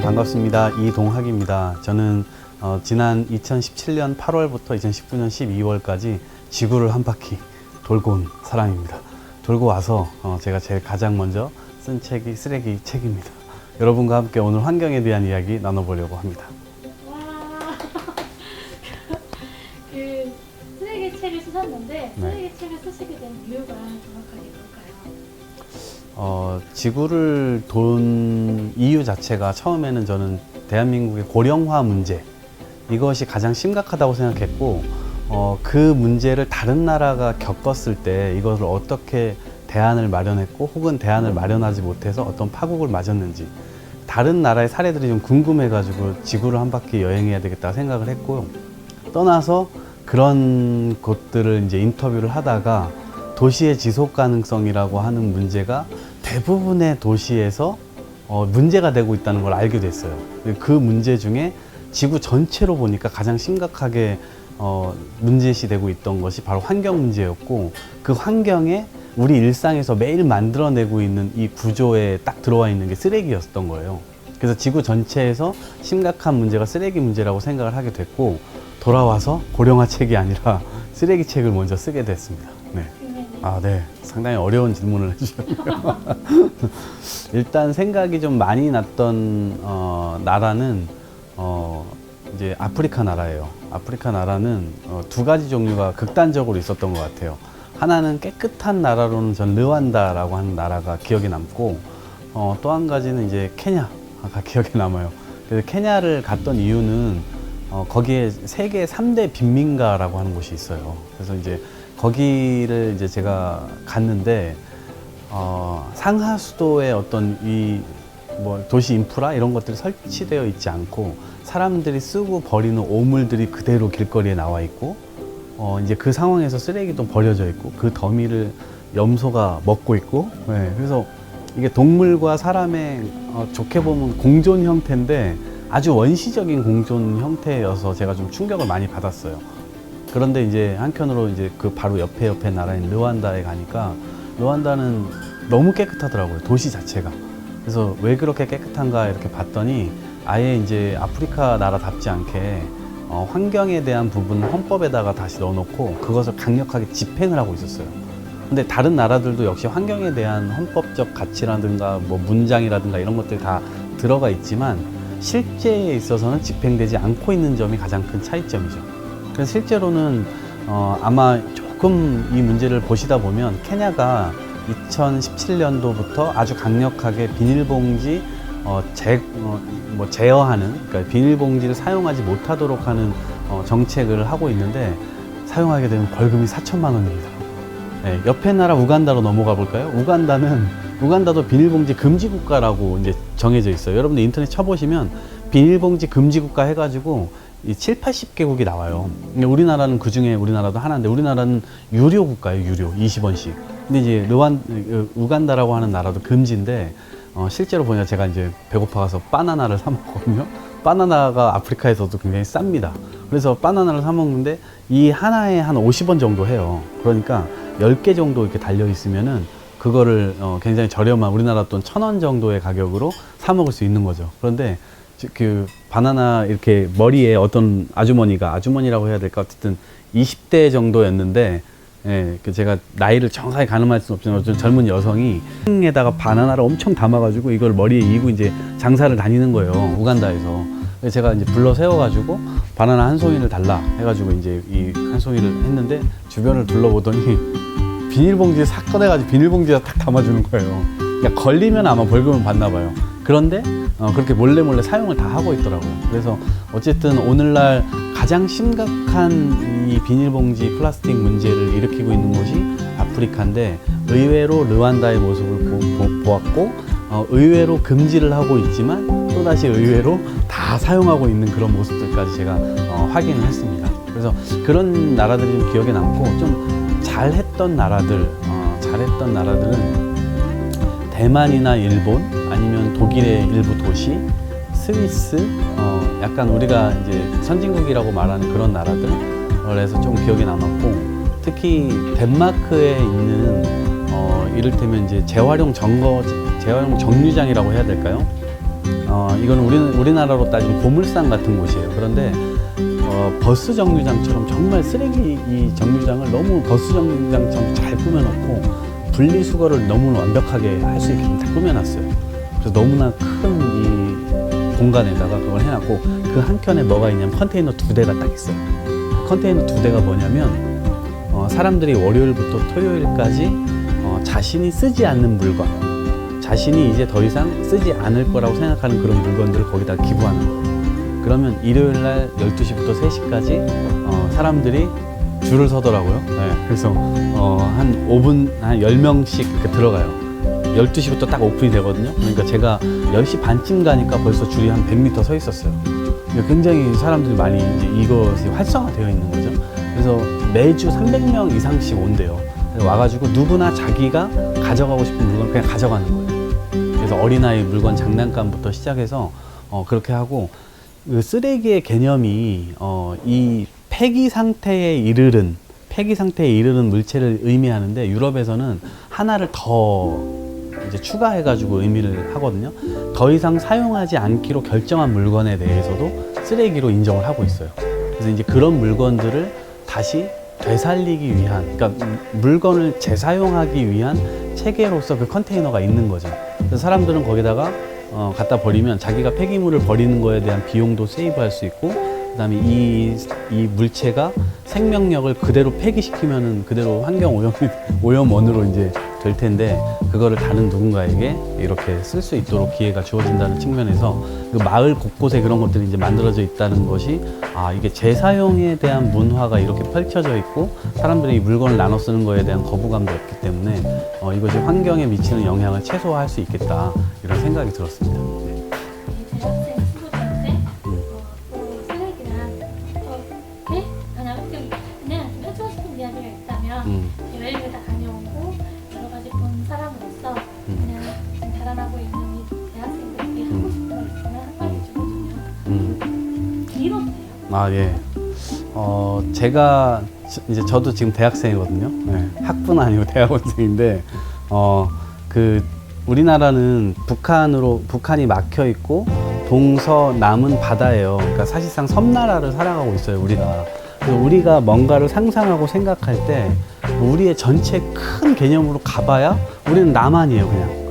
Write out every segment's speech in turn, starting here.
반갑습니다. 이동학입니다. 저는 지난 2017년 8월부터 2019년 12월까지 지구를 한 바퀴 돌고 온 사람입니다. 돌고 와서 제가 제일 가장 먼저 쓴 책이 쓰레기 책입니다. 여러분과 함께 오늘 환경에 대한 이야기 나눠보려고 합니다. 와, 그 쓰레기 책을 쓰셨는데 쓰레기 책을 쓰시게 된 이유가 정확하게 뭘까요? 지구를 돈 이유 자체가 처음에는 저는 대한민국의 고령화 문제, 이것이 가장 심각하다고 생각했고, 그 문제를 다른 나라가 겪었을 때 이것을 어떻게 대안을 마련했고, 혹은 대안을 마련하지 못해서 어떤 파국을 맞았는지, 다른 나라의 사례들이 좀 궁금해가지고 지구를 한 바퀴 여행해야 되겠다 생각을 했고요. 떠나서 그런 곳들을 이제 인터뷰를 하다가 도시의 지속 가능성이라고 하는 문제가 대부분의 도시에서 문제가 되고 있다는 걸 알게 됐어요. 그 문제 중에 지구 전체로 보니까 가장 심각하게 문제시 되고 있던 것이 바로 환경 문제였고, 그 환경에 우리 일상에서 매일 만들어내고 있는 이 구조에 딱 들어와 있는 게 쓰레기였던 거예요. 그래서 지구 전체에서 심각한 문제가 쓰레기 문제라고 생각을 하게 됐고, 돌아와서 고령화 책이 아니라 쓰레기 책을 먼저 쓰게 됐습니다. 네. 네. 상당히 어려운 질문을 해주셨네요. 일단 생각이 좀 많이 났던 나라는 이제 아프리카 나라예요. 아프리카 나라는 두 가지 종류가 극단적으로 있었던 것 같아요. 하나는 깨끗한 나라로는 전 르완다라고 하는 나라가 기억에 남고, 또 한 가지는 이제 케냐가 기억에 남아요. 그래서 케냐를 갔던 이유는 거기에 세계 3대 빈민가라고 하는 곳이 있어요. 그래서 이제 거기를 이제 제가 갔는데, 상하수도의 어떤 도시 인프라 이런 것들이 설치되어 있지 않고, 사람들이 쓰고 버리는 오물들이 그대로 길거리에 나와 있고, 이제 그 상황에서 쓰레기도 버려져 있고, 그 더미를 염소가 먹고 있고, 네, 그래서 이게 동물과 사람의 좋게 보면 공존 형태인데 아주 원시적인 공존 형태여서 제가 좀 충격을 많이 받았어요. 그런데 이제 한편으로 이제 그 바로 옆에 나라인 르완다에 가니까 르완다는 너무 깨끗하더라고요, 도시 자체가. 그래서 왜 그렇게 깨끗한가 이렇게 봤더니 아예 이제 아프리카 나라답지 않게 환경에 대한 부분을 헌법에다가 다시 넣어놓고 그것을 강력하게 집행을 하고 있었어요. 근데 다른 나라들도 역시 환경에 대한 헌법적 가치라든가 뭐 문장이라든가 이런 것들이 다 들어가 있지만 실제에 있어서는 집행되지 않고 있는 점이 가장 큰 차이점이죠. 그래서 실제로는 아마 조금 이 문제를 보시다 보면 케냐가 2017년도부터 아주 강력하게 비닐봉지 제어하는, 그러니까 비닐봉지를 사용하지 못하도록 하는 정책을 하고 있는데, 사용하게 되면 벌금이 4천만 원입니다. 네, 옆에 나라 우간다로 넘어가 볼까요? 우간다도 비닐봉지 금지 국가라고 이제 정해져 있어요. 여러분들 인터넷 쳐보시면 비닐봉지 금지 국가 해가지고 7, 80개국이 나와요. 우리나라는 그 중에 우리나라도 하나인데, 우리나라는 유료 국가예요, 유료. 20원씩. 근데 이제 우간다라고 하는 나라도 금지인데, 실제로 보니까 제가 이제 배고파가서 바나나를 사 먹거든요. 바나나가 아프리카에서도 굉장히 쌉니다. 그래서 바나나를 사 먹는데 이 하나에 한 50원 정도 해요. 그러니까 10개 정도 이렇게 달려 있으면은 그거를 굉장히 저렴한 우리나라 돈 1,000원 정도의 가격으로 사 먹을 수 있는 거죠. 그런데 그 바나나 이렇게 머리에 어떤 아주머니라고 해야 될까, 어쨌든 20대 정도였는데, 예, 제가 나이를 정확하게 가늠할 수는 없지만 어떤 젊은 여성이 에다가 바나나를 엄청 담아가지고 이걸 머리에 이고 이제 장사를 다니는 거예요, 우간다에서. 그래서 제가 이제 불러 세워가지고 바나나 한 송이를 달라 해가지고 이제 이 한 송이를 했는데, 주변을 둘러보더니 비닐봉지에 싹 꺼내가지고 비닐봉지에 탁 담아주는 거예요. 그러니까 걸리면 아마 벌금을 받나 봐요. 그런데 그렇게 몰래 사용을 다 하고 있더라고요. 그래서 어쨌든 오늘날 가장 심각한 이 비닐봉지 플라스틱 문제를 일으키고 있는 곳이 아프리카인데, 의외로 르완다의 모습을 보았고, 의외로 금지를 하고 있지만 또다시 의외로 다 사용하고 있는 그런 모습들까지 제가 확인을 했습니다. 그래서 그런 나라들이 좀 기억에 남고, 좀 잘했던 나라들은 대만이나 일본, 아니면 독일의 일부 도시, 스위스, 약간 우리가 이제 선진국이라고 말하는 그런 나라들, 그래서 좀 기억에 남았고, 특히 덴마크에 있는 이를테면 이제 재활용 정류장이라고 해야 될까요? 이거는 우리나라로 따지면 고물상 같은 곳이에요. 그런데 버스 정류장처럼 정말 쓰레기 이 정류장을 너무 버스 정류장처럼 잘 꾸며놓고 분리수거를 너무 완벽하게 할 수 있게 다 꾸며놨어요. 그래서 너무나 큰 이 공간에다가 그걸 해놨고 그 한켠에 뭐가 있냐면 컨테이너 2대가 딱 있어요. 그 컨테이너 2대가 뭐냐면 사람들이 월요일부터 토요일까지 자신이 쓰지 않는 물건, 자신이 이제 더 이상 쓰지 않을 거라고 생각하는 그런 물건들을 거기다 기부하는 거예요. 그러면 일요일 날 12시부터 3시까지 사람들이 줄을 서더라고요. 네, 그래서 한 5분, 한 10명씩 이렇게 들어가요. 12시부터 딱 오픈이 되거든요. 그러니까 제가 10시 반쯤 가니까 벌써 줄이 한 100m 서 있었어요. 그러니까 굉장히 사람들이 많이 이제 이것이 활성화되어 있는 거죠. 그래서 매주 300명 이상씩 온대요. 그래서 와가지고 누구나 자기가 가져가고 싶은 물건 그냥 가져가는 거예요. 그래서 어린아이 물건 장난감부터 시작해서 그렇게 하고 그 쓰레기의 개념이 이 폐기 상태에 이르는 물체를 의미하는데 유럽에서는 하나를 더 이제 추가해가지고 의미를 하거든요. 더 이상 사용하지 않기로 결정한 물건에 대해서도 쓰레기로 인정을 하고 있어요. 그래서 이제 그런 물건들을 다시 되살리기 위한, 그러니까 물건을 재사용하기 위한 체계로서 그 컨테이너가 있는 거죠. 그래서 사람들은 거기다가 갖다 버리면 자기가 폐기물을 버리는 거에 대한 비용도 세이브할 수 있고, 그다음에 이 물체가 생명력을 그대로 폐기시키면은 그대로 환경 오염원으로 이제 될 텐데 그거를 다른 누군가에게 이렇게 쓸 수 있도록 기회가 주어진다는 측면에서 그 마을 곳곳에 그런 것들이 이제 만들어져 있다는 것이 이게 재사용에 대한 문화가 이렇게 펼쳐져 있고 사람들이 이 물건을 나눠 쓰는 거에 대한 거부감도 없기 때문에 이것이 환경에 미치는 영향을 최소화할 수 있겠다 이런 생각이 들었습니다. 네. 대학생 친구들한테 쓰레기랑 만약 그냥 좀 해주고 싶은 이야기가 있다면 여행을 다 다녀오고 여러 가지 본 사람으로서 그냥 지금 자라나고 있는 이 대학생들에게 하고 싶은 거 있으면 한마디 주거든요. 길어도 돼요. 예. 제가 저도 지금 대학생이거든요. 네. 학부는 아니고 대학원생인데 우리나라는 북한이 막혀 있고 동서남은 바다예요. 그러니까 사실상 섬나라를 살아가고 있어요, 우리가. 그래서 우리가 뭔가를 상상하고 생각할 때 우리의 전체 큰 개념으로 가봐야 우리는 남한이에요, 그냥.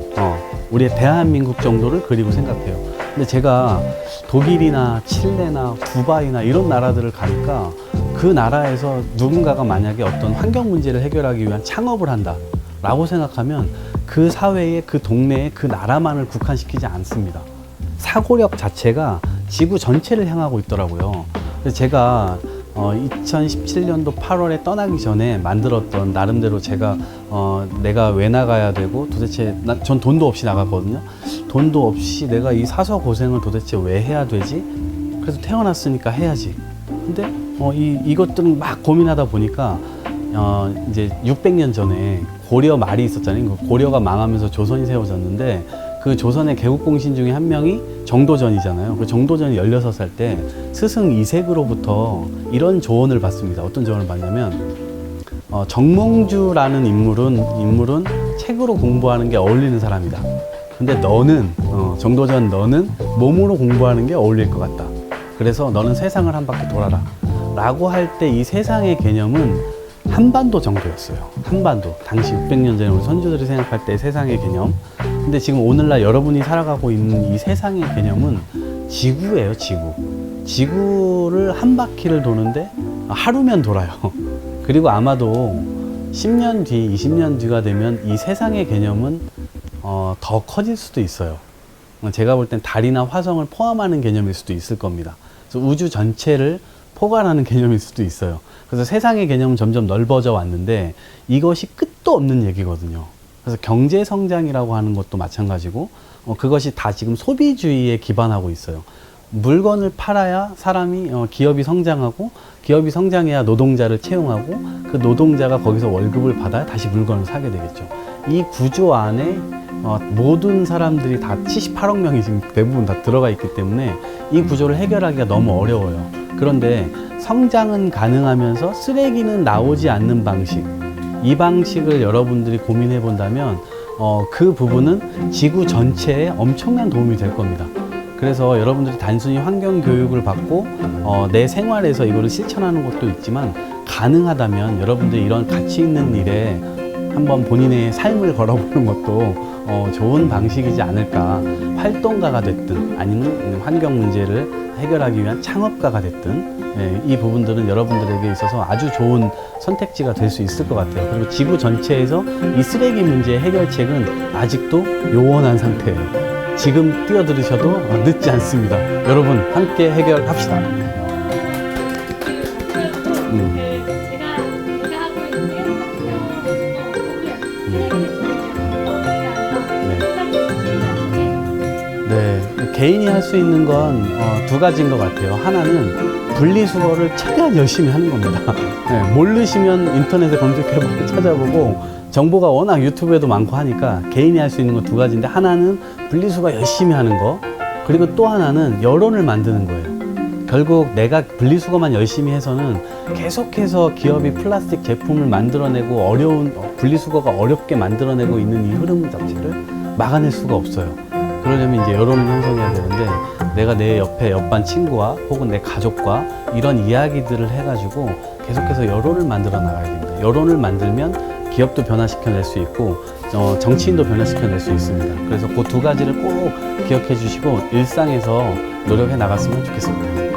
우리의 대한민국 정도를 그리고 생각해요. 근데 제가 독일이나 칠레나 두바이나 이런 나라들을 가니까 그 나라에서 누군가가 만약에 어떤 환경 문제를 해결하기 위한 창업을 한다 라고 생각하면 그 사회에, 그 동네에, 그 나라만을 국한시키지 않습니다. 사고력 자체가 지구 전체를 향하고 있더라고요. 그래서 제가 2017년도 8월에 떠나기 전에 만들었던 나름대로 제가 내가 왜 나가야 되고 도대체 전 돈도 없이 나갔거든요. 돈도 없이 내가 이 사서 고생을 도대체 왜 해야 되지? 그래서 태어났으니까 해야지. 근데 이것들은 막 고민하다 보니까 이제 600년 전에 고려 말이 있었잖아요. 고려가 망하면서 조선이 세워졌는데 그 조선의 개국공신 중에 한 명이 정도전이잖아요. 그 정도전이 16살 때 스승 이색으로부터 이런 조언을 받습니다. 어떤 조언을 받냐면 정몽주라는 인물은 책으로 공부하는 게 어울리는 사람이다. 근데 너는 정도전 너는 몸으로 공부하는 게 어울릴 것 같다. 그래서 너는 세상을 한 바퀴 돌아라 라고 할 때 이 세상의 개념은 한반도 정도였어요. 한반도. 당시 600년 전에 우리 선조들이 생각할 때 세상의 개념. 근데 지금 오늘날 여러분이 살아가고 있는 이 세상의 개념은 지구예요, 지구. 지구를 한 바퀴를 도는데 하루면 돌아요. 그리고 아마도 10년 뒤, 20년 뒤가 되면 이 세상의 개념은 더 커질 수도 있어요. 제가 볼 땐 달이나 화성을 포함하는 개념일 수도 있을 겁니다. 그래서 우주 전체를 포괄하는 개념일 수도 있어요. 그래서 세상의 개념은 점점 넓어져 왔는데 이것이 끝도 없는 얘기거든요. 그래서 경제 성장이라고 하는 것도 마찬가지고 그것이 다 지금 소비주의에 기반하고 있어요. 물건을 팔아야 기업이 성장하고 기업이 성장해야 노동자를 채용하고 그 노동자가 거기서 월급을 받아야 다시 물건을 사게 되겠죠. 이 구조 안에 모든 사람들이 다 78억 명이 지금 대부분 다 들어가 있기 때문에 이 구조를 해결하기가 너무 어려워요. 그런데 성장은 가능하면서 쓰레기는 나오지 않는 방식, 이 방식을 여러분들이 고민해 본다면 그 부분은 지구 전체에 엄청난 도움이 될 겁니다. 그래서 여러분들이 단순히 환경 교육을 받고 내 생활에서 이거를 실천하는 것도 있지만 가능하다면 여러분들이 이런 가치 있는 일에 한번 본인의 삶을 걸어보는 것도 좋은 방식이지 않을까. 활동가가 됐든 아니면 환경 문제를 해결하기 위한 창업가가 됐든 이 부분들은 여러분들에게 있어서 아주 좋은 선택지가 될 수 있을 것 같아요. 그리고 지구 전체에서 이 쓰레기 문제의 해결책은 아직도 요원한 상태예요. 지금 뛰어들으셔도 늦지 않습니다. 여러분 함께 해결합시다. 제가 하고 있는 네, 개인이 할 수 있는 건 두 가지인 것 같아요. 하나는 분리수거를 최대한 열심히 하는 겁니다. 네, 모르시면 인터넷에 검색해보고 찾아보고 정보가 워낙 유튜브에도 많고 하니까 개인이 할 수 있는 건 두 가지인데, 하나는 분리수거 열심히 하는 거, 그리고 또 하나는 여론을 만드는 거예요. 결국 내가 분리수거만 열심히 해서는 계속해서 기업이 플라스틱 제품을 만들어내고 어려운 분리수거가 어렵게 만들어내고 있는 이 흐름 자체를 막아낼 수가 없어요. 그러려면 이제 여론을 형성해야 되는데, 내가 내 옆에 옆반 친구와 혹은 내 가족과 이런 이야기들을 해가지고 계속해서 여론을 만들어 나가야 됩니다. 여론을 만들면 기업도 변화시켜낼 수 있고 정치인도 변화시켜낼 수 있습니다. 그래서 그 두 가지를 꼭 기억해 주시고 일상에서 노력해 나갔으면 좋겠습니다.